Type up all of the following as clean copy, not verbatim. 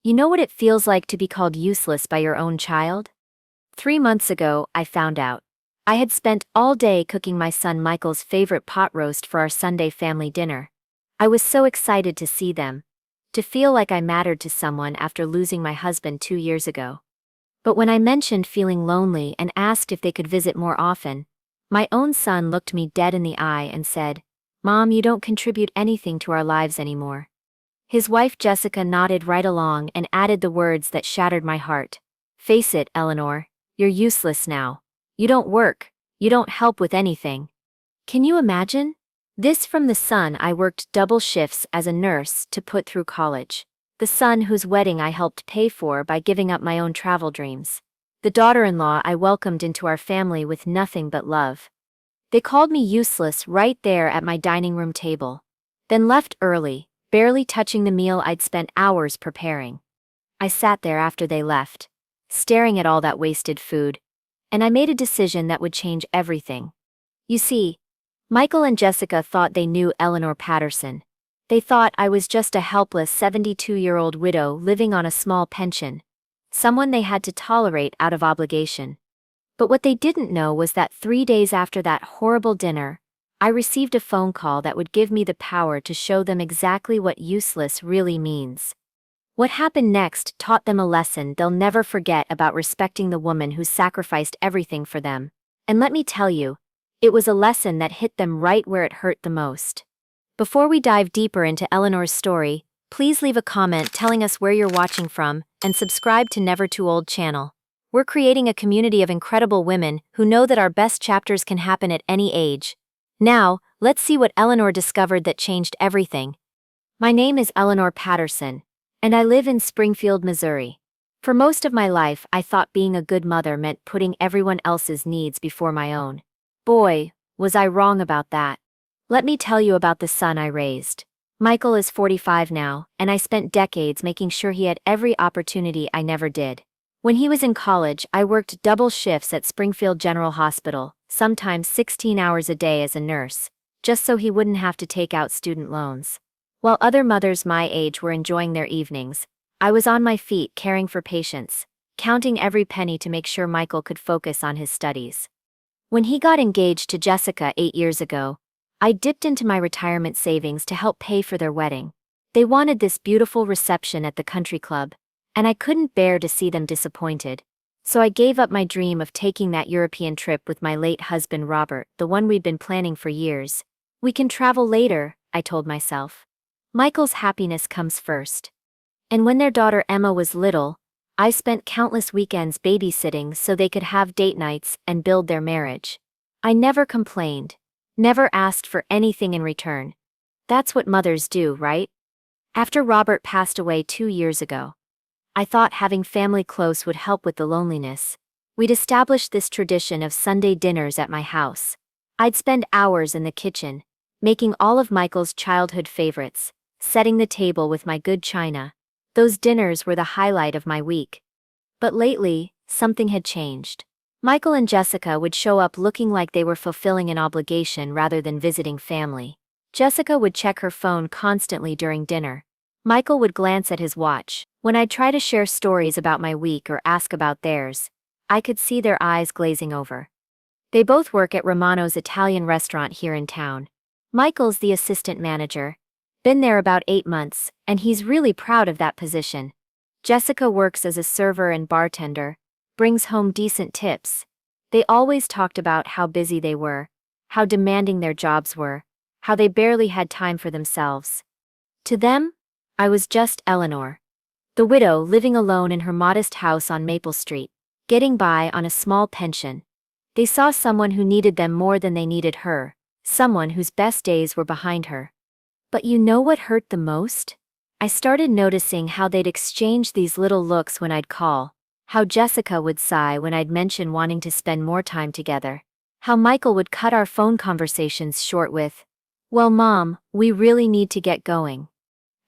You know what it feels like to be called useless by your own child? 3 months ago, I found out. I had spent all day cooking my son Michael's favorite pot roast for our Sunday family dinner. I was so excited to see them, to feel like I mattered to someone after losing my husband 2 years ago. But when I mentioned feeling lonely and asked if they could visit more often, my own son looked me dead in the eye and said, "Mom, you don't contribute anything to our lives anymore." His wife Jessica nodded right along and added the words that shattered my heart. "Face it, Eleanor, you're useless now. You don't work, you don't help with anything." Can you imagine? This from the son I worked double shifts as a nurse to put through college. The son whose wedding I helped pay for by giving up my own travel dreams. The daughter-in-law I welcomed into our family with nothing but love. They called me useless right there at my dining room table. Then left early, barely touching the meal I'd spent hours preparing. I sat there after they left, staring at all that wasted food, and I made a decision that would change everything. You see, Michael and Jessica thought they knew Eleanor Patterson. They thought I was just a helpless 72-year-old widow living on a small pension, someone they had to tolerate out of obligation. But what they didn't know was that 3 days after that horrible dinner, I received a phone call that would give me the power to show them exactly what useless really means. What happened next taught them a lesson they'll never forget about respecting the woman who sacrificed everything for them. And let me tell you, it was a lesson that hit them right where it hurt the most. Before we dive deeper into Eleanor's story, please leave a comment telling us where you're watching from and subscribe to Never Too Old channel. We're creating a community of incredible women who know that our best chapters can happen at any age. Now, let's see what Eleanor discovered that changed everything. My name is Eleanor Patterson, and I live in Springfield, Missouri. For most of my life, I thought being a good mother meant putting everyone else's needs before my own. Boy, was I wrong about that. Let me tell you about the son I raised. Michael is 45 now, and I spent decades making sure he had every opportunity I never did. When he was in college, I worked double shifts at Springfield General Hospital, sometimes 16 hours a day as a nurse, just so he wouldn't have to take out student loans. While other mothers my age were enjoying their evenings, I was on my feet caring for patients, counting every penny to make sure Michael could focus on his studies. When he got engaged to Jessica 8 years ago, I dipped into my retirement savings to help pay for their wedding. They wanted this beautiful reception at the country club, and I couldn't bear to see them disappointed. So I gave up my dream of taking that European trip with my late husband Robert, the one we'd been planning for years. "We can travel later," I told myself. "Michael's happiness comes first." And when their daughter Emma was little, I spent countless weekends babysitting so they could have date nights and build their marriage. I never complained, never asked for anything in return. That's what mothers do, right? After Robert passed away 2 years ago, I thought having family close would help with the loneliness. We'd established this tradition of Sunday dinners at my house. I'd spend hours in the kitchen, making all of Michael's childhood favorites, setting the table with my good china. Those dinners were the highlight of my week. But lately, something had changed. Michael and Jessica would show up looking like they were fulfilling an obligation rather than visiting family. Jessica would check her phone constantly during dinner. Michael would glance at his watch. When I'd try to share stories about my week or ask about theirs, I could see their eyes glazing over. They both work at Romano's Italian restaurant here in town. Michael's the assistant manager. Been there about 8 months, and he's really proud of that position. Jessica works as a server and bartender, brings home decent tips. They always talked about how busy they were, how demanding their jobs were, how they barely had time for themselves. To them, I was just Eleanor, the widow living alone in her modest house on Maple Street, getting by on a small pension. They saw someone who needed them more than they needed her, someone whose best days were behind her. But you know what hurt the most? I started noticing how they'd exchange these little looks when I'd call, how Jessica would sigh when I'd mention wanting to spend more time together, how Michael would cut our phone conversations short with, "Well, Mom, we really need to get going."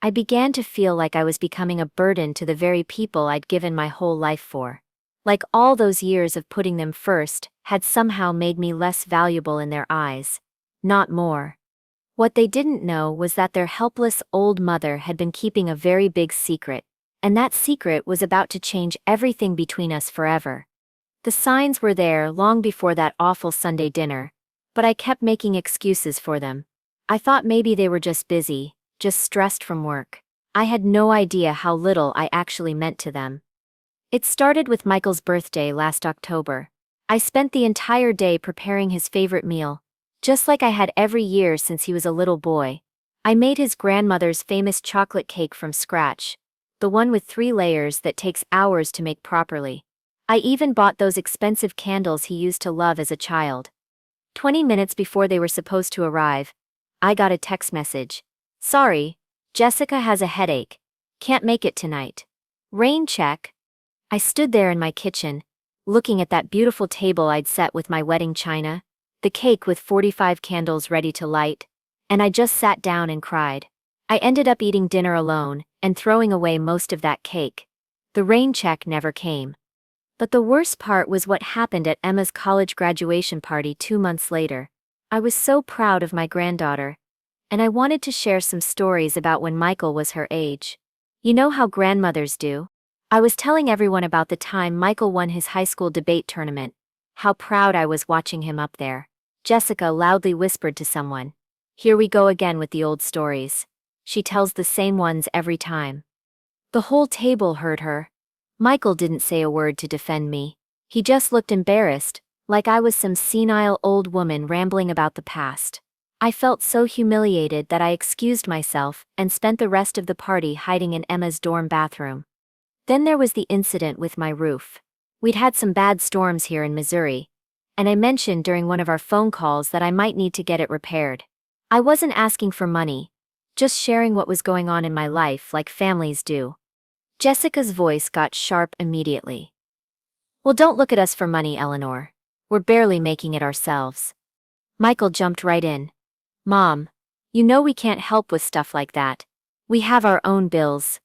I began to feel like I was becoming a burden to the very people I'd given my whole life for. Like all those years of putting them first had somehow made me less valuable in their eyes, not more. What they didn't know was that their helpless old mother had been keeping a very big secret, and that secret was about to change everything between us forever. The signs were there long before that awful Sunday dinner, but I kept making excuses for them. I thought maybe they were just busy, just stressed from work. I had no idea how little I actually meant to them. It started with Michael's birthday last October. I spent the entire day preparing his favorite meal, just like I had every year since he was a little boy. I made his grandmother's famous chocolate cake from scratch, the one with 3 layers that takes hours to make properly. I even bought those expensive candles he used to love as a child. 20 minutes before they were supposed to arrive, I got a text message. "Sorry, Jessica has a headache. Can't make it tonight. Rain check." I stood there in my kitchen, looking at that beautiful table I'd set with my wedding china, the cake with 45 candles ready to light, and I just sat down and cried. I ended up eating dinner alone and throwing away most of that cake. The rain check never came. But the worst part was what happened at Emma's college graduation party 2 months later. I was so proud of my granddaughter, and I wanted to share some stories about when Michael was her age. You know how grandmothers do? I was telling everyone about the time Michael won his high school debate tournament, how proud I was watching him up there. Jessica loudly whispered to someone, "Here we go again with the old stories. She tells the same ones every time." The whole table heard her. Michael didn't say a word to defend me. He just looked embarrassed, like I was some senile old woman rambling about the past. I felt so humiliated that I excused myself and spent the rest of the party hiding in Emma's dorm bathroom. Then there was the incident with my roof. We'd had some bad storms here in Missouri, and I mentioned during one of our phone calls that I might need to get it repaired. I wasn't asking for money, just sharing what was going on in my life like families do. Jessica's voice got sharp immediately. "Well, don't look at us for money, Eleanor. We're barely making it ourselves." Michael jumped right in. "Mom, you know we can't help with stuff like that. We have our own bills."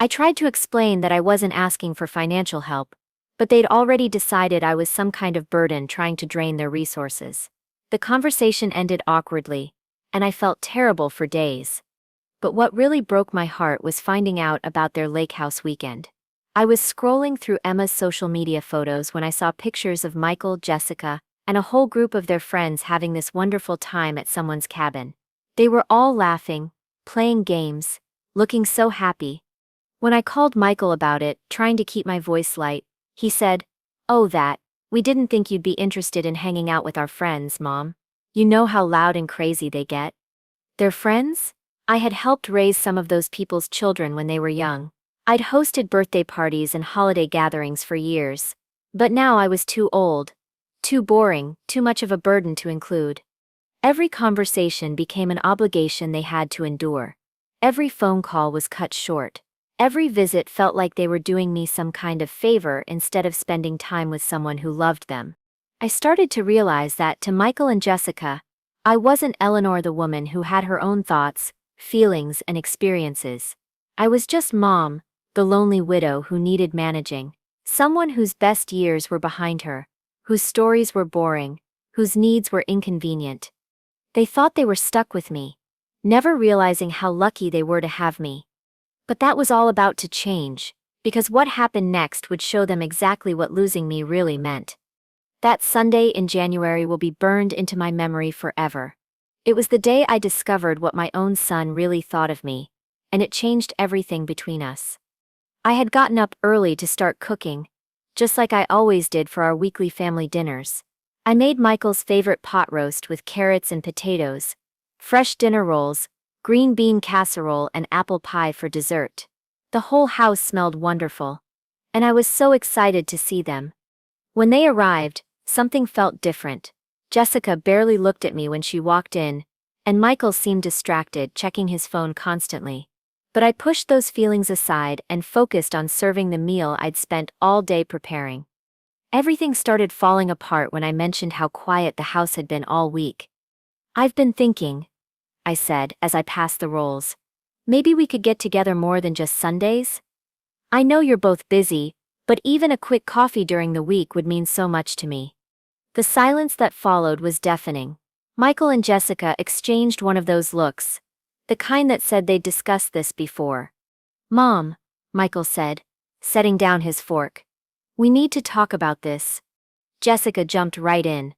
I tried to explain that I wasn't asking for financial help, but they'd already decided I was some kind of burden trying to drain their resources. The conversation ended awkwardly, and I felt terrible for days. But what really broke my heart was finding out about their lake house weekend. I was scrolling through Emma's social media photos when I saw pictures of Michael, Jessica, and a whole group of their friends having this wonderful time at someone's cabin. They were all laughing, playing games, looking so happy. When I called Michael about it, trying to keep my voice light, he said, "Oh, we didn't think you'd be interested in hanging out with our friends, Mom. You know how loud and crazy they get." Their friends? I had helped raise some of those people's children when they were young. I'd hosted birthday parties and holiday gatherings for years. But now I was too old, too boring, too much of a burden to include. Every conversation became an obligation they had to endure. Every phone call was cut short. Every visit felt like they were doing me some kind of favor instead of spending time with someone who loved them. I started to realize that to Michael and Jessica, I wasn't Eleanor, the woman who had her own thoughts, feelings, and experiences. I was just Mom, the lonely widow who needed managing, someone whose best years were behind her, whose stories were boring, whose needs were inconvenient. They thought they were stuck with me, never realizing how lucky they were to have me. But that was all about to change, because what happened next would show them exactly what losing me really meant. That Sunday in January will be burned into my memory forever. It was the day I discovered what my own son really thought of me, and it changed everything between us. I had gotten up early to start cooking, just like I always did for our weekly family dinners. I made Michael's favorite pot roast with carrots and potatoes, fresh dinner rolls, green bean casserole, and apple pie for dessert. The whole house smelled wonderful, and I was so excited to see them. When they arrived, something felt different. Jessica barely looked at me when she walked in, and Michael seemed distracted, checking his phone constantly. But I pushed those feelings aside and focused on serving the meal I'd spent all day preparing. Everything started falling apart when I mentioned how quiet the house had been all week. "I've been thinking," I said as I passed the rolls. "Maybe we could get together more than just Sundays? I know you're both busy, but even a quick coffee during the week would mean so much to me." The silence that followed was deafening. Michael and Jessica exchanged one of those looks, the kind that said they'd discussed this before. "Mom, Michael said, setting down his fork. We need to talk about this. Jessica jumped right in.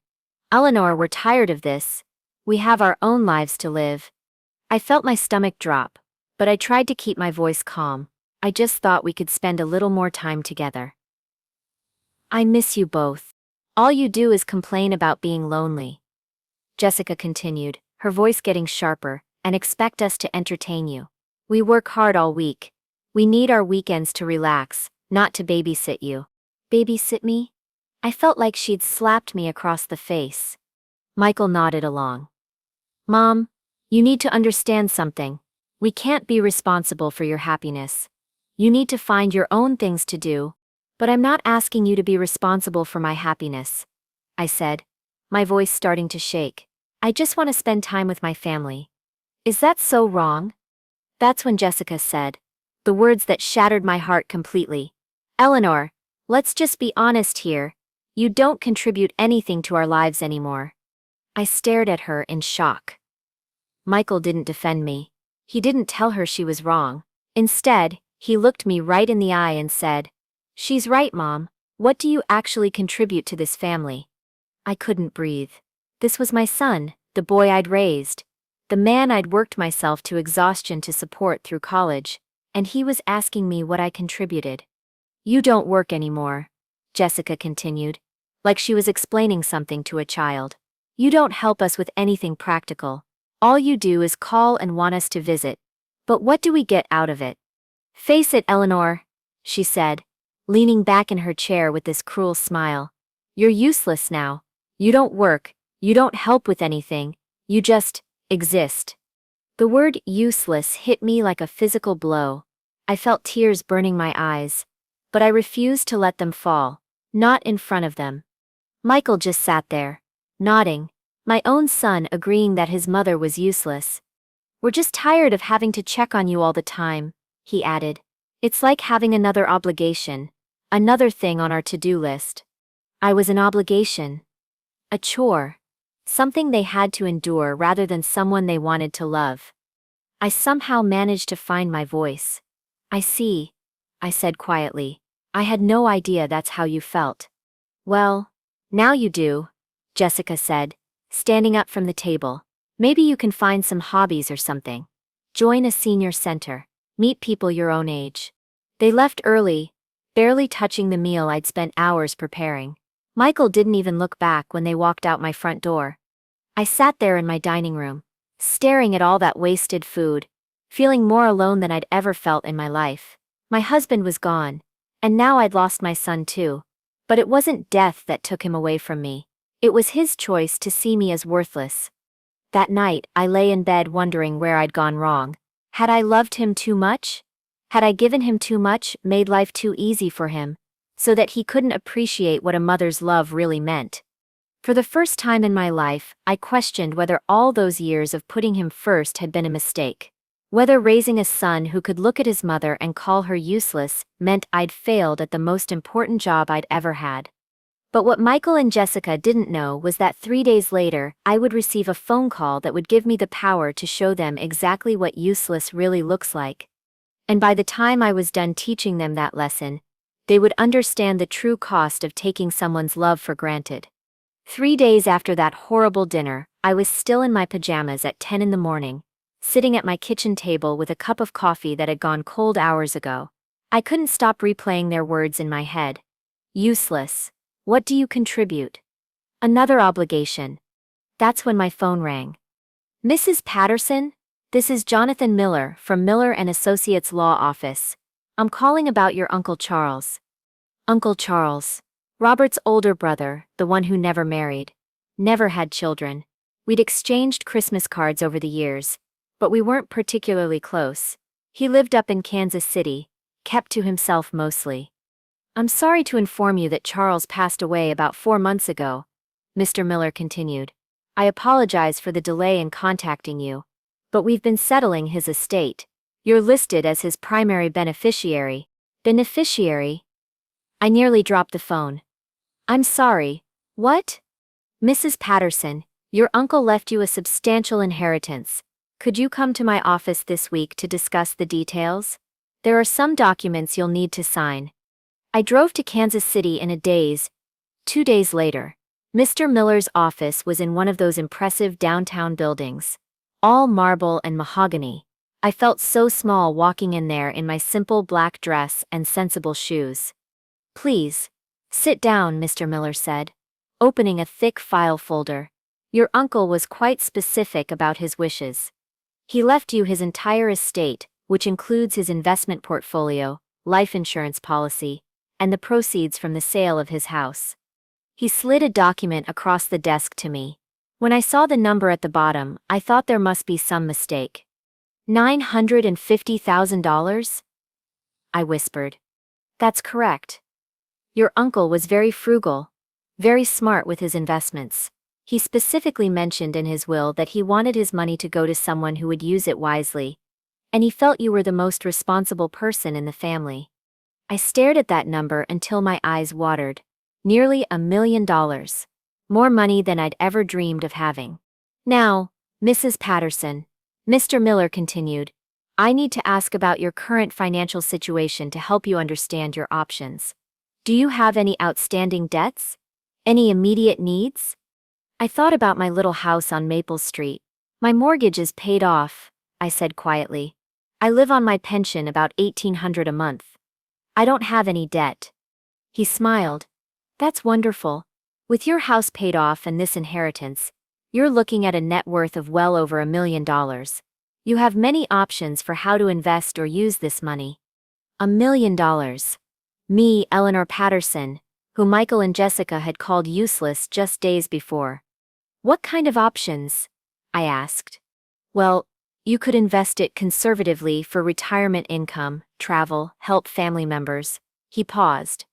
Eleanor, we're tired of this. We have our own lives to live. I felt my stomach drop, but I tried to keep my voice calm. I just thought we could spend a little more time together. I miss you both. All you do is complain about being lonely. Jessica continued, her voice getting sharper, and expect us to entertain you. We work hard all week. We need our weekends to relax, not to babysit you. Babysit me? I felt like she'd slapped me across the face. Michael nodded along. Mom, you need to understand something. We can't be responsible for your happiness. You need to find your own things to do. But I'm not asking you to be responsible for my happiness, I said, my voice starting to shake. I just want to spend time with my family. Is that so wrong? That's when Jessica said, the words that shattered my heart completely. Eleanor, let's just be honest here. You don't contribute anything to our lives anymore. I stared at her in shock. Michael didn't defend me. He didn't tell her she was wrong. Instead, he looked me right in the eye and said, She's right, Mom. What do you actually contribute to this family? I couldn't breathe. This was my son, the boy I'd raised, the man I'd worked myself to exhaustion to support through college, and he was asking me what I contributed. You don't work anymore, Jessica continued, like she was explaining something to a child. You don't help us with anything practical. All you do is call and want us to visit. But what do we get out of it? Face it, Eleanor, she said, leaning back in her chair with this cruel smile. You're useless now. You don't work, you don't help with anything, you just exist. The word useless hit me like a physical blow. I felt tears burning my eyes, but I refused to let them fall, not in front of them. Michael just sat there, nodding, my own son agreeing that his mother was useless. We're just tired of having to check on you all the time, he added. It's like having another obligation, another thing on our to-do list. I was an obligation. A chore. Something they had to endure rather than someone they wanted to love. I somehow managed to find my voice. I see, I said quietly. I had no idea that's how you felt. Well, now you do, Jessica said, standing up from the table. Maybe you can find some hobbies or something. Join a senior center. Meet people your own age. They left early, barely touching the meal I'd spent hours preparing. Michael didn't even look back when they walked out my front door. I sat there in my dining room, staring at all that wasted food, feeling more alone than I'd ever felt in my life. My husband was gone, and now I'd lost my son too. But it wasn't death that took him away from me. It was his choice to see me as worthless. That night, I lay in bed wondering where I'd gone wrong. Had I loved him too much? Had I given him too much, made life too easy for him, so that he couldn't appreciate what a mother's love really meant? For the first time in my life, I questioned whether all those years of putting him first had been a mistake. Whether raising a son who could look at his mother and call her useless meant I'd failed at the most important job I'd ever had. But what Michael and Jessica didn't know was that 3 days later, I would receive a phone call that would give me the power to show them exactly what useless really looks like. And by the time I was done teaching them that lesson, they would understand the true cost of taking someone's love for granted. 3 days after that horrible dinner, I was still in my pajamas at 10 in the morning, sitting at my kitchen table with a cup of coffee that had gone cold hours ago. I couldn't stop replaying their words in my head. Useless. What do you contribute? Another obligation. That's when my phone rang. Mrs. Patterson? This is Jonathan Miller from Miller and Associates Law Office. I'm calling about your Uncle Charles. Uncle Charles. Robert's older brother, the one who never married. Never had children. We'd exchanged Christmas cards over the years, but we weren't particularly close. He lived up in Kansas City, kept to himself mostly. I'm sorry to inform you that Charles passed away about 4 months ago, Mr. Miller continued. I apologize for the delay in contacting you, but we've been settling his estate. You're listed as his primary beneficiary. Beneficiary? I nearly dropped the phone. I'm sorry. What? Mrs. Patterson, your uncle left you a substantial inheritance. Could you come to my office this week to discuss the details? There are some documents you'll need to sign. I drove to Kansas City in a daze. 2 days later, Mr. Miller's office was in one of those impressive downtown buildings. All marble and mahogany. I felt so small walking in there in my simple black dress and sensible shoes. "Please, sit down," Mr. Miller said, opening a thick file folder. "Your uncle was quite specific about his wishes. He left you his entire estate, which includes his investment portfolio, life insurance policy, and the proceeds from the sale of his house." He slid a document across the desk to me. When I saw the number at the bottom, I thought there must be some mistake. $950,000? I whispered. "That's correct. Your uncle was very frugal, very smart with his investments. He specifically mentioned in his will that he wanted his money to go to someone who would use it wisely, and he felt you were the most responsible person in the family." I stared at that number until my eyes watered. Nearly $1 million. More money than I'd ever dreamed of having. "Now, Mrs. Patterson," Mr. Miller continued, "I need to ask about your current financial situation to help you understand your options. Do you have any outstanding debts? Any immediate needs?" I thought about my little house on Maple Street. "My mortgage is paid off," I said quietly. "I live on my pension, about $1,800 a month. I don't have any debt." He smiled. "That's wonderful. With your house paid off and this inheritance, you're looking at a net worth of well over $1 million. You have many options for how to invest or use this money." $1 million. Me, Eleanor Patterson, who Michael and Jessica had called useless just days before. "What kind of options?" I asked. "Well, you could invest it conservatively for retirement income, travel, help family members." He paused.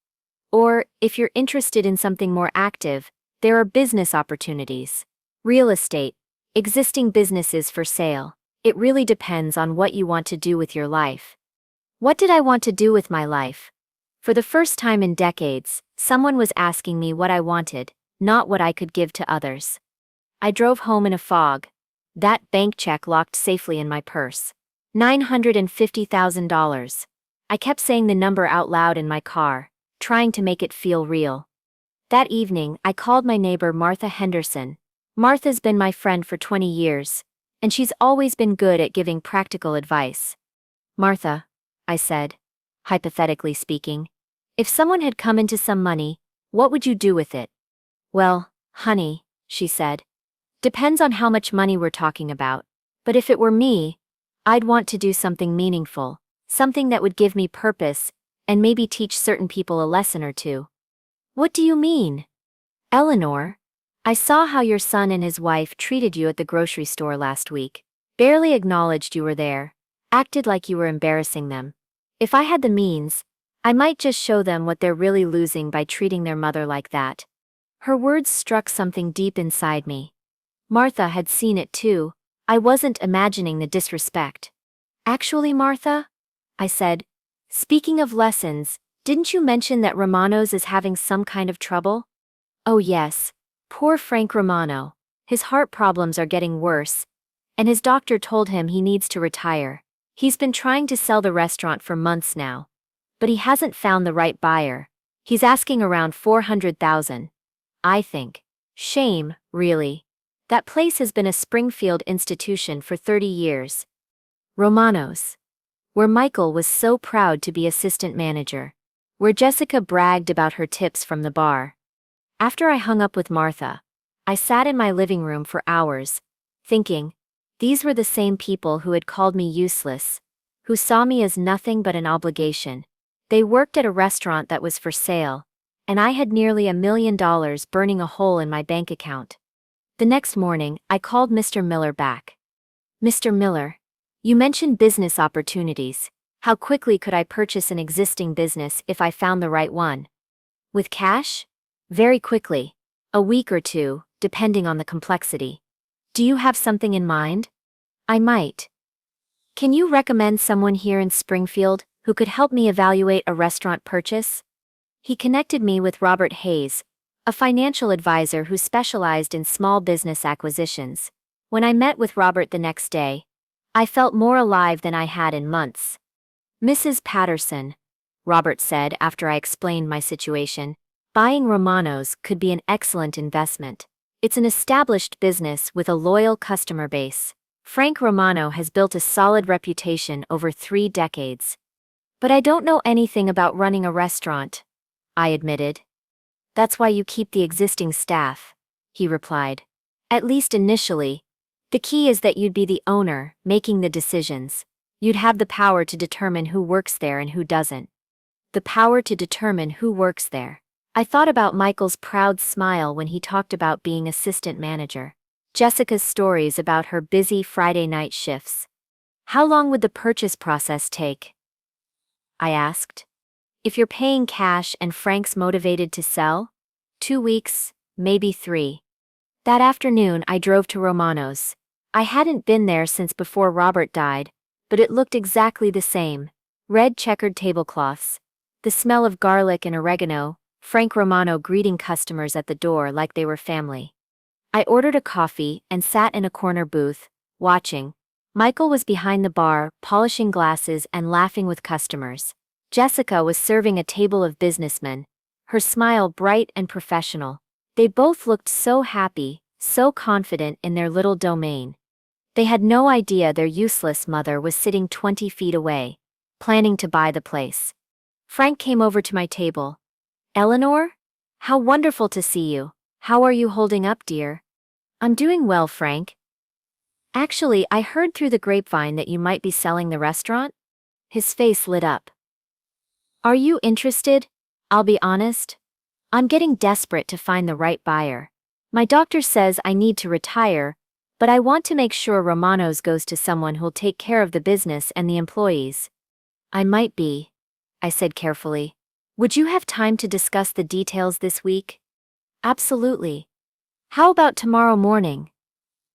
"Or, if you're interested in something more active, there are business opportunities. Real estate, existing businesses for sale. It really depends on what you want to do with your life." What did I want to do with my life? For the first time in decades, someone was asking me what I wanted, not what I could give to others. I drove home in a fog. That bank check locked safely in my purse. $950,000. I kept saying the number out loud in my car, trying to make it feel real. That evening, I called my neighbor Martha Henderson. Martha's been my friend for 20 years, and she's always been good at giving practical advice. "Martha," I said, hypothetically speaking, "if someone had come into some money, what would you do with it?" "Well, honey," she said, "depends on how much money we're talking about. But if it were me, I'd want to do something meaningful, something that would give me purpose, and maybe teach certain people a lesson or two." "What do you mean?" "Eleanor, I saw how your son and his wife treated you at the grocery store last week. Barely acknowledged you were there, acted like you were embarrassing them. If I had the means, I might just show them what they're really losing by treating their mother like that." Her words struck something deep inside me. Martha had seen it too. I wasn't imagining the disrespect. "Actually, Martha," I said, "speaking of lessons, didn't you mention that Romano's is having some kind of trouble?" "Oh yes. Poor Frank Romano. His heart problems are getting worse, and his doctor told him he needs to retire. He's been trying to sell the restaurant for months now, but he hasn't found the right buyer. He's asking around $400,000. I think. Shame, really. That place has been a Springfield institution for 30 years. Romano's. Where Michael was so proud to be assistant manager. Where Jessica bragged about her tips from the bar. After I hung up with Martha, I sat in my living room for hours, thinking, these were the same people who had called me useless, who saw me as nothing but an obligation. They worked at a restaurant that was for sale, and I had nearly $1 million burning a hole in my bank account. The next morning, I called Mr. Miller back. "Mr. Miller, you mentioned business opportunities. How quickly could I purchase an existing business if I found the right one?" "With cash? Very quickly. A week or two, depending on the complexity. Do you have something in mind?" "I might. Can you recommend someone here in Springfield who could help me evaluate a restaurant purchase?" He connected me with Robert Hayes, a financial advisor who specialized in small business acquisitions. When I met with Robert the next day, I felt more alive than I had in months. Mrs. Patterson, Robert said after I explained my situation, buying Romano's could be an excellent investment. It's an established business with a loyal customer base. Frank Romano has built a solid reputation over 3 decades. But I don't know anything about running a restaurant, I admitted. That's why you keep the existing staff, he replied. At least initially. The key is that you'd be the owner, making the decisions. You'd have the power to determine who works there and who doesn't. The power to determine who works there. I thought about Michael's proud smile when he talked about being assistant manager. Jessica's stories about her busy Friday night shifts. How long would the purchase process take? I asked. If you're paying cash and Frank's motivated to sell? 2 weeks, maybe 3. That afternoon I drove to Romano's. I hadn't been there since before Robert died, but it looked exactly the same. Red checkered tablecloths. The smell of garlic and oregano, Frank Romano greeting customers at the door like they were family. I ordered a coffee and sat in a corner booth, watching. Michael was behind the bar, polishing glasses and laughing with customers. Jessica was serving a table of businessmen, her smile bright and professional. They both looked so happy, so confident in their little domain. They had no idea their useless mother was sitting 20 feet away, planning to buy the place. Frank came over to my table. Eleanor? How wonderful to see you. How are you holding up, dear? I'm doing well, Frank. Actually, I heard through the grapevine that you might be selling the restaurant. His face lit up. Are you interested? I'll be honest. I'm getting desperate to find the right buyer. My doctor says I need to retire, but I want to make sure Romano's goes to someone who'll take care of the business and the employees. I might be, I said carefully. Would you have time to discuss the details this week? Absolutely. How about tomorrow morning?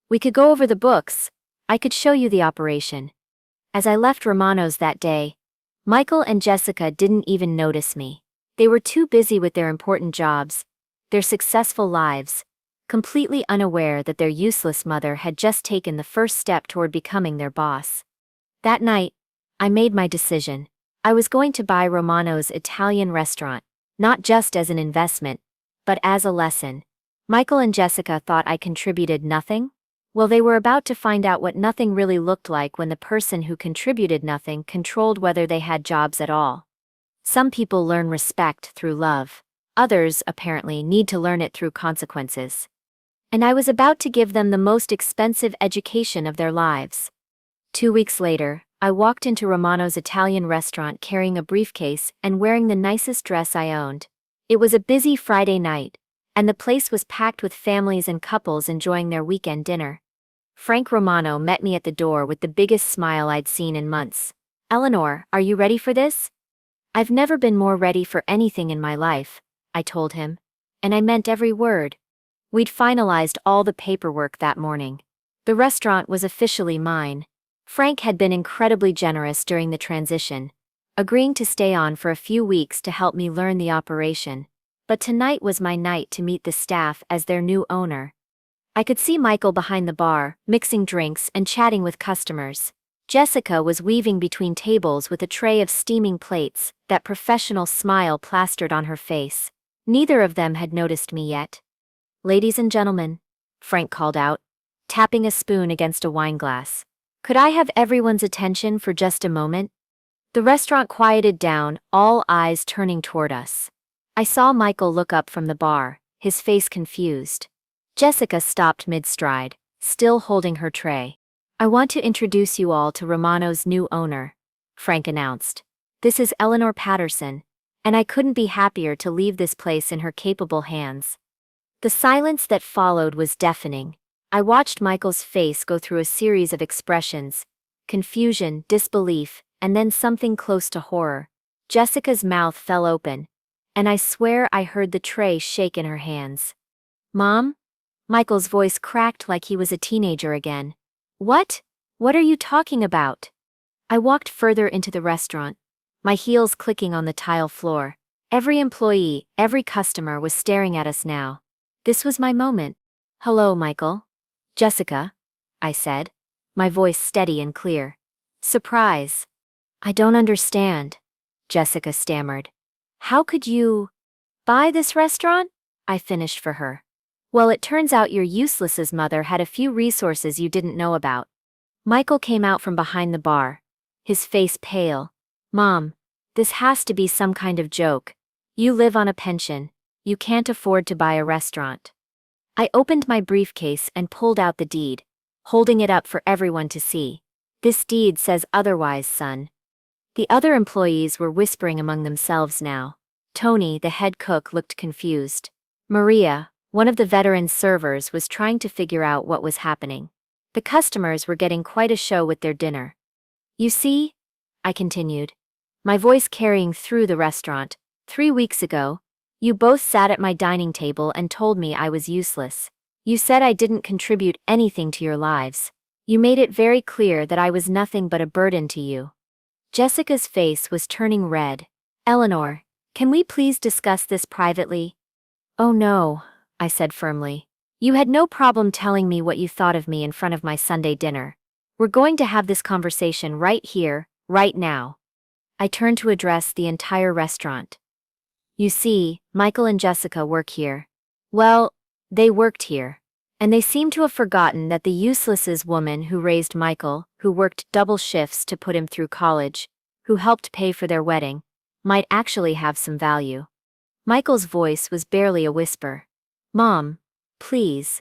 We could go over the books. I could show you the operation. As I left Romano's that day, Michael and Jessica didn't even notice me. They were too busy with their important jobs, their successful lives, completely unaware that their useless mother had just taken the first step toward becoming their boss. That night, I made my decision. I was going to buy Romano's Italian restaurant, not just as an investment, but as a lesson. Michael and Jessica thought I contributed nothing? Well, they were about to find out what nothing really looked like when the person who contributed nothing controlled whether they had jobs at all. Some people learn respect through love. Others, apparently, need to learn it through consequences. And I was about to give them the most expensive education of their lives. 2 weeks later, I walked into Romano's Italian restaurant carrying a briefcase and wearing the nicest dress I owned. It was a busy Friday night, and the place was packed with families and couples enjoying their weekend dinner. Frank Romano met me at the door with the biggest smile I'd seen in months. Eleanor, are you ready for this? I've never been more ready for anything in my life, I told him. And I meant every word. We'd finalized all the paperwork that morning. The restaurant was officially mine. Frank had been incredibly generous during the transition, agreeing to stay on for a few weeks to help me learn the operation. But tonight was my night to meet the staff as their new owner. I could see Michael behind the bar, mixing drinks and chatting with customers. Jessica was weaving between tables with a tray of steaming plates, that professional smile plastered on her face. Neither of them had noticed me yet. Ladies and gentlemen, Frank called out, tapping a spoon against a wine glass. Could I have everyone's attention for just a moment? The restaurant quieted down, all eyes turning toward us. I saw Michael look up from the bar, his face confused. Jessica stopped mid-stride, still holding her tray. I want to introduce you all to Romano's new owner, Frank announced. This is Eleanor Patterson, and I couldn't be happier to leave this place in her capable hands. The silence that followed was deafening. I watched Michael's face go through a series of expressions: confusion, disbelief, and then something close to horror. Jessica's mouth fell open, and I swear I heard the tray shake in her hands. Mom? Michael's voice cracked like he was a teenager again. What? What are you talking about? I walked further into the restaurant, my heels clicking on the tile floor. Every employee, every customer was staring at us now. This was my moment. Hello, Michael. Jessica, I said, my voice steady and clear. Surprise. I don't understand, Jessica stammered. How could you buy this restaurant? I finished for her. Well, it turns out your useless's mother had a few resources you didn't know about. Michael came out from behind the bar, his face pale. Mom, this has to be some kind of joke. You live on a pension. You can't afford to buy a restaurant. I opened my briefcase and pulled out the deed, holding it up for everyone to see. This deed says otherwise, son. The other employees were whispering among themselves now. Tony, the head cook, looked confused. Maria, one of the veteran servers, was trying to figure out what was happening. The customers were getting quite a show with their dinner. You see, I continued, my voice carrying through the restaurant, 3 weeks ago, you both sat at my dining table and told me I was useless. You said I didn't contribute anything to your lives. You made it very clear that I was nothing but a burden to you. Jessica's face was turning red. Eleanor, can we please discuss this privately? Oh no, I said firmly. You had no problem telling me what you thought of me in front of my Sunday dinner. We're going to have this conversation right here, right now. I turned to address the entire restaurant. You see, Michael and Jessica work here. Well, they worked here. And they seem to have forgotten that the useless's woman who raised Michael, who worked double shifts to put him through college, who helped pay for their wedding, might actually have some value. Michael's voice was barely a whisper. Mom, please.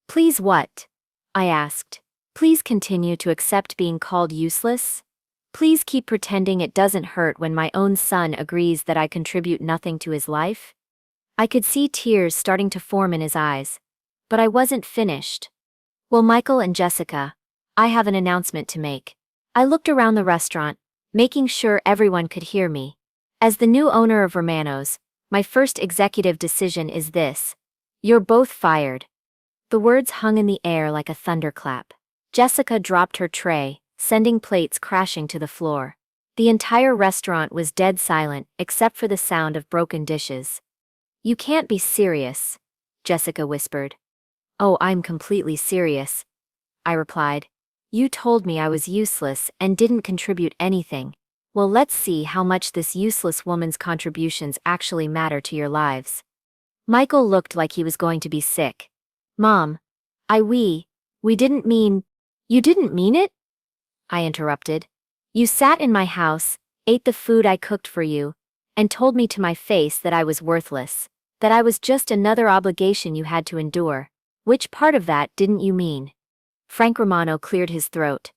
Please what? I asked. Please continue to accept being called useless? Please keep pretending it doesn't hurt when my own son agrees that I contribute nothing to his life? I could see tears starting to form in his eyes. But I wasn't finished. Well, Michael and Jessica, I have an announcement to make. I looked around the restaurant, making sure everyone could hear me. As the new owner of Romano's, my first executive decision is this. You're both fired. The words hung in the air like a thunderclap. Jessica dropped her tray, sending plates crashing to the floor. The entire restaurant was dead silent except for the sound of broken dishes. You can't be serious, Jessica whispered. Oh, I'm completely serious, I replied. You told me I was useless and didn't contribute anything. Well, let's see how much this useless woman's contributions actually matter to your lives. Michael looked like he was going to be sick. Mom, we didn't mean. You didn't mean it? I interrupted. You sat in my house, ate the food I cooked for you, and told me to my face that I was worthless, that I was just another obligation you had to endure. Which part of that didn't you mean? Frank Romano cleared his throat.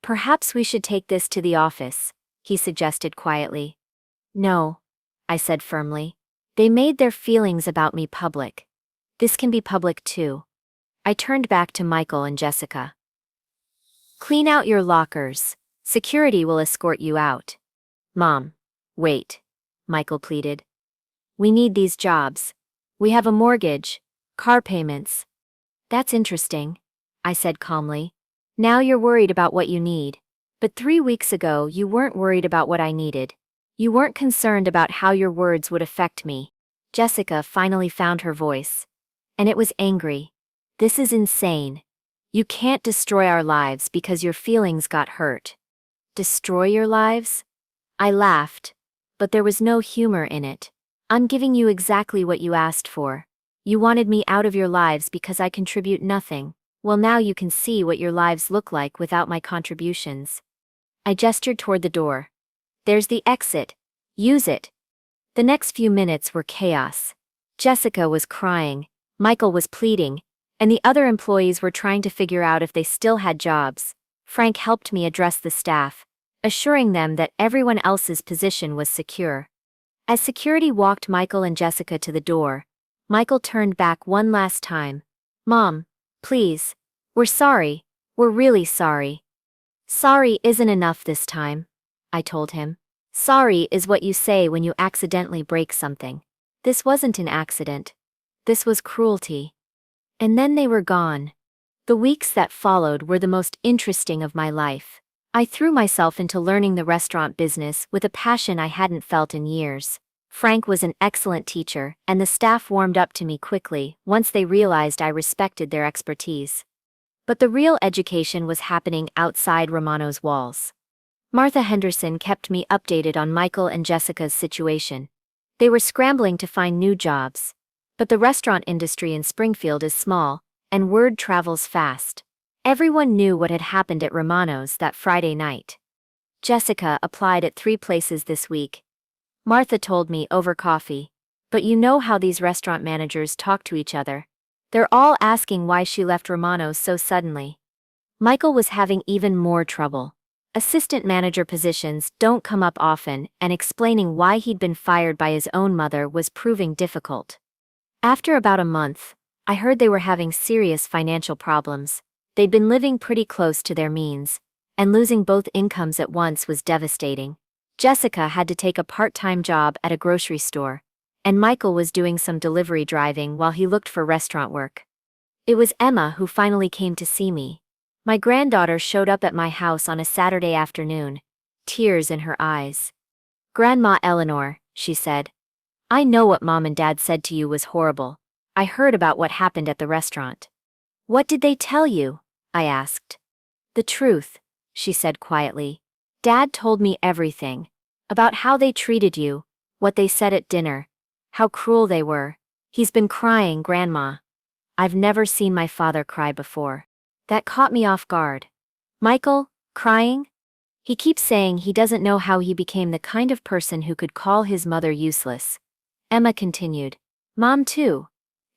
Perhaps we should take this to the office, he suggested quietly. No, I said firmly. They made their feelings about me public. This can be public too. I turned back to Michael and Jessica. Clean out your lockers. Security will escort you out. Mom, wait, Michael pleaded. We need these jobs. We have a mortgage, car payments. That's interesting, I said calmly. Now you're worried about what you need. But 3 weeks ago you weren't worried about what I needed. You weren't concerned about how your words would affect me. Jessica finally found her voice. And it was angry. This is insane. You can't destroy our lives because your feelings got hurt. Destroy your lives? I laughed. But there was no humor in it. I'm giving you exactly what you asked for. You wanted me out of your lives because I contribute nothing. Well, now you can see what your lives look like without my contributions. I gestured toward the door. There's the exit. Use it. The next few minutes were chaos. Jessica was crying, Michael was pleading, and the other employees were trying to figure out if they still had jobs. Frank helped me address the staff, assuring them that everyone else's position was secure. As security walked Michael and Jessica to the door, Michael turned back one last time. Mom, please. We're sorry. We're really sorry. Sorry isn't enough this time, I told him. Sorry is what you say when you accidentally break something. This wasn't an accident. This was cruelty. And then they were gone. The weeks that followed were the most interesting of my life. I threw myself into learning the restaurant business with a passion I hadn't felt in years. Frank was an excellent teacher, and the staff warmed up to me quickly once they realized I respected their expertise. But the real education was happening outside Romano's walls. Martha Henderson kept me updated on Michael and Jessica's situation. They were scrambling to find new jobs. But the restaurant industry in Springfield is small, and word travels fast. Everyone knew what had happened at Romano's that Friday night. Jessica applied at 3 places this week. Martha told me over coffee. But you know how these restaurant managers talk to each other. They're all asking why she left Romano's so suddenly. Michael was having even more trouble. Assistant manager positions don't come up often, and explaining why he'd been fired by his own mother was proving difficult. After about a month, I heard they were having serious financial problems. They'd been living pretty close to their means, and losing both incomes at once was devastating. Jessica had to take a part-time job at a grocery store, and Michael was doing some delivery driving while he looked for restaurant work. It was Emma who finally came to see me. My granddaughter showed up at my house on a Saturday afternoon, tears in her eyes. "Grandma Eleanor," she said, "I know what Mom and Dad said to you was horrible. I heard about what happened at the restaurant." "What did they tell you?" I asked. "The truth," she said quietly. "Dad told me everything. About how they treated you, what they said at dinner, how cruel they were. He's been crying, Grandma." I've never seen my father cry before. That caught me off guard. "Michael, crying?" "He keeps saying he doesn't know how he became the kind of person who could call his mother useless." Emma continued. "Mom too.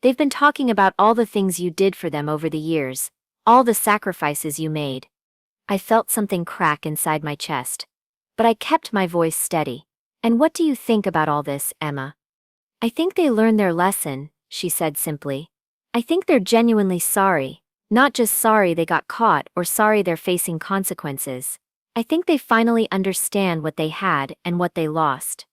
They've been talking about all the things you did for them over the years, all the sacrifices you made." I felt something crack inside my chest. But I kept my voice steady. "And what do you think about all this, Emma?" "I think they learned their lesson," she said simply. "I think they're genuinely sorry. Not just sorry they got caught or sorry they're facing consequences. I think they finally understand what they had and what they lost."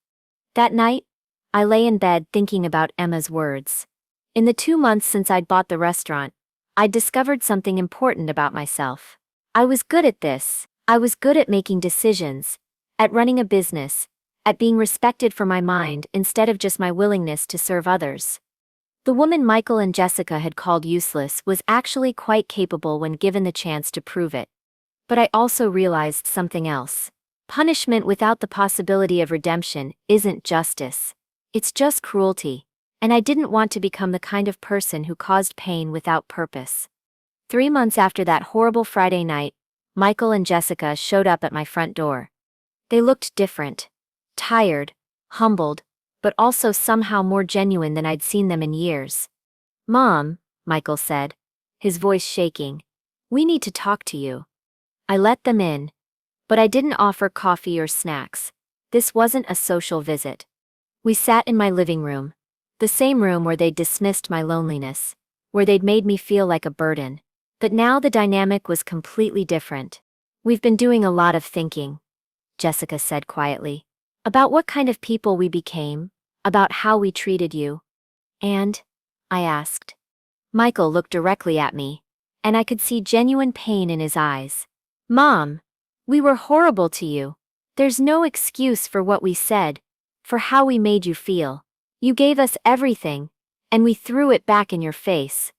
That night, I lay in bed thinking about Emma's words. In the 2 months since I'd bought the restaurant, I'd discovered something important about myself. I was good at this. I was good at making decisions, at running a business, at being respected for my mind instead of just my willingness to serve others. The woman Michael and Jessica had called useless was actually quite capable when given the chance to prove it. But I also realized something else. Punishment without the possibility of redemption isn't justice. It's just cruelty. And I didn't want to become the kind of person who caused pain without purpose. 3 months after that horrible Friday night, Michael and Jessica showed up at my front door. They looked different. Tired, humbled, but also somehow more genuine than I'd seen them in years. "Mom," Michael said, his voice shaking, "we need to talk to you." I let them in. But I didn't offer coffee or snacks. This wasn't a social visit. We sat in my living room. The same room where they'd dismissed my loneliness, where they'd made me feel like a burden. But now the dynamic was completely different. "We've been doing a lot of thinking," Jessica said quietly. "About what kind of people we became, about how we treated you." "And?" I asked. Michael looked directly at me, and I could see genuine pain in his eyes. "Mom, we were horrible to you. There's no excuse for what we said, for how we made you feel. You gave us everything, and we threw it back in your face.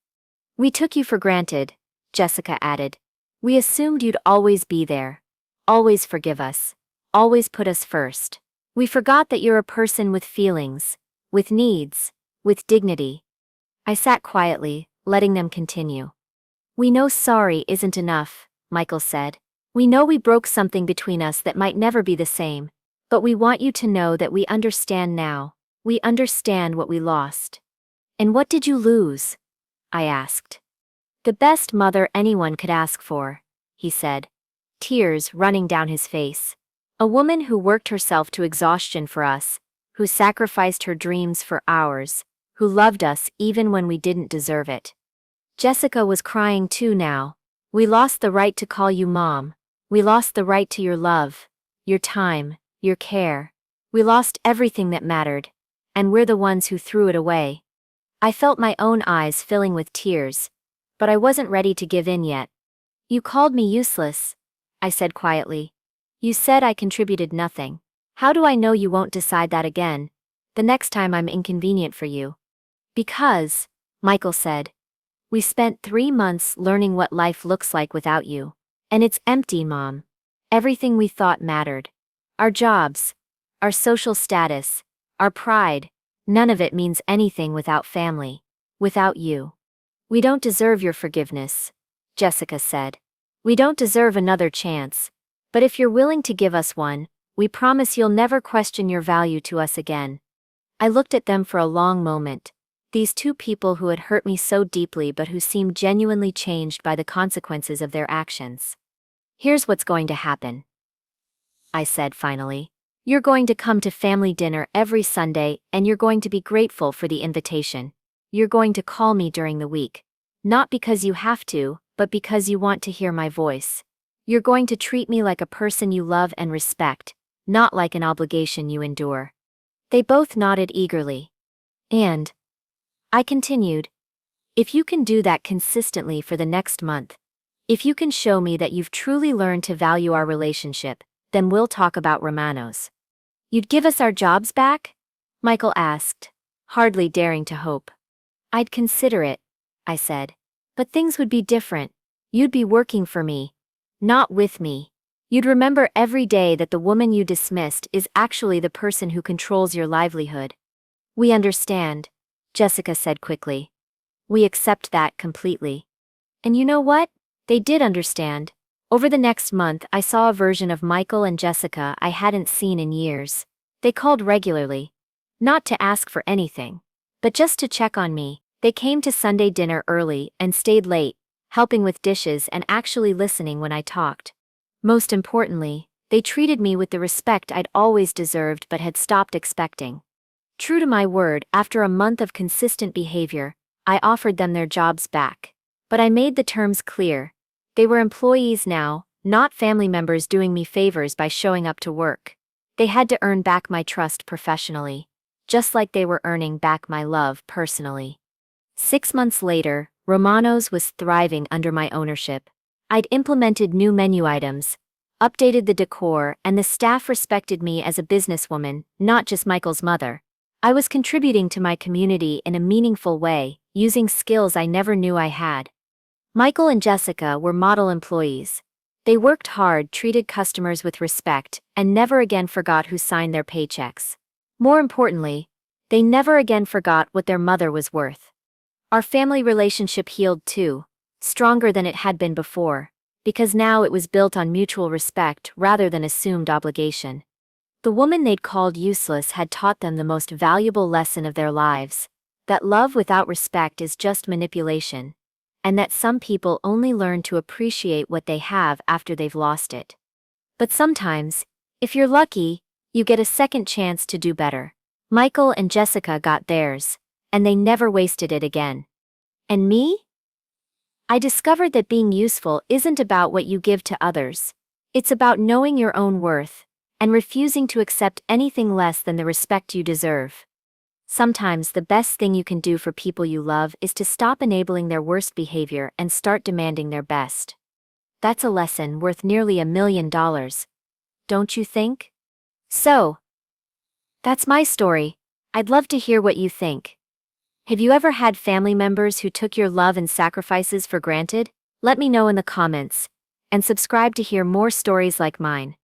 We took you for granted," Jessica added. "We assumed you'd always be there, always forgive us, always put us first. We forgot that you're a person with feelings, with needs, with dignity." I sat quietly, letting them continue. "We know sorry isn't enough," Michael said. "We know we broke something between us that might never be the same, but we want you to know that we understand now. We understand what we lost." "And what did you lose?" I asked. "The best mother anyone could ask for," he said, tears running down his face. "A woman who worked herself to exhaustion for us, who sacrificed her dreams for ours, who loved us even when we didn't deserve it." Jessica was crying too now. "We lost the right to call you Mom. We lost the right to your love, your time, your care. We lost everything that mattered, and we're the ones who threw it away." I felt my own eyes filling with tears, but I wasn't ready to give in yet. "You called me useless," I said quietly. "You said I contributed nothing. How do I know you won't decide that again, the next time I'm inconvenient for you?" "Because," Michael said, "we spent 3 months learning what life looks like without you. And it's empty, Mom. Everything we thought mattered. Our jobs, our social status, our pride, none of it means anything without family, without you. We don't deserve your forgiveness, Jessica said. We don't deserve another chance. But if you're willing to give us one, we promise you'll never question your value to us again. I looked at them for a long moment. These two people who had hurt me so deeply but who seemed genuinely changed by the consequences of their actions. Here's what's going to happen, I said finally. You're going to come to family dinner every Sunday and you're going to be grateful for the invitation. You're going to call me during the week. Not because you have to, but because you want to hear my voice. You're going to treat me like a person you love and respect, not like an obligation you endure. They both nodded eagerly. And I continued, if you can do that consistently for the next month, if you can show me that you've truly learned to value our relationship, then we'll talk about Romanos. You'd give us our jobs back? Michael asked, hardly daring to hope. I'd consider it, I said. But things would be different. You'd be working for me, not with me. You'd remember every day that the woman you dismissed is actually the person who controls your livelihood. We understand, Jessica said quickly. We accept that completely. And you know what? They did understand. Over the next month, I saw a version of Michael and Jessica I hadn't seen in years. They called regularly. Not to ask for anything, but just to check on me. They came to Sunday dinner early and stayed late, helping with dishes and actually listening when I talked. Most importantly, they treated me with the respect I'd always deserved but had stopped expecting. True to my word, after a month of consistent behavior, I offered them their jobs back. But I made the terms clear. They were employees now, not family members doing me favors by showing up to work. They had to earn back my trust professionally, just like they were earning back my love personally. 6 months later, Romano's was thriving under my ownership. I'd implemented new menu items, updated the decor, and the staff respected me as a businesswoman, not just Michael's mother. I was contributing to my community in a meaningful way, using skills I never knew I had. Michael and Jessica were model employees. They worked hard, treated customers with respect, and never again forgot who signed their paychecks. More importantly, they never again forgot what their mother was worth. Our family relationship healed too, stronger than it had been before, because now it was built on mutual respect rather than assumed obligation. The woman they'd called useless had taught them the most valuable lesson of their lives, that love without respect is just manipulation, and that some people only learn to appreciate what they have after they've lost it. But sometimes, if you're lucky, you get a second chance to do better. Michael and Jessica got theirs, and they never wasted it again. And me? I discovered that being useful isn't about what you give to others. It's about knowing your own worth, and refusing to accept anything less than the respect you deserve. Sometimes the best thing you can do for people you love is to stop enabling their worst behavior and start demanding their best. That's a lesson worth nearly $1 million. Don't you think? So, that's my story. I'd love to hear what you think. Have you ever had family members who took your love and sacrifices for granted? Let me know in the comments, and subscribe to hear more stories like mine.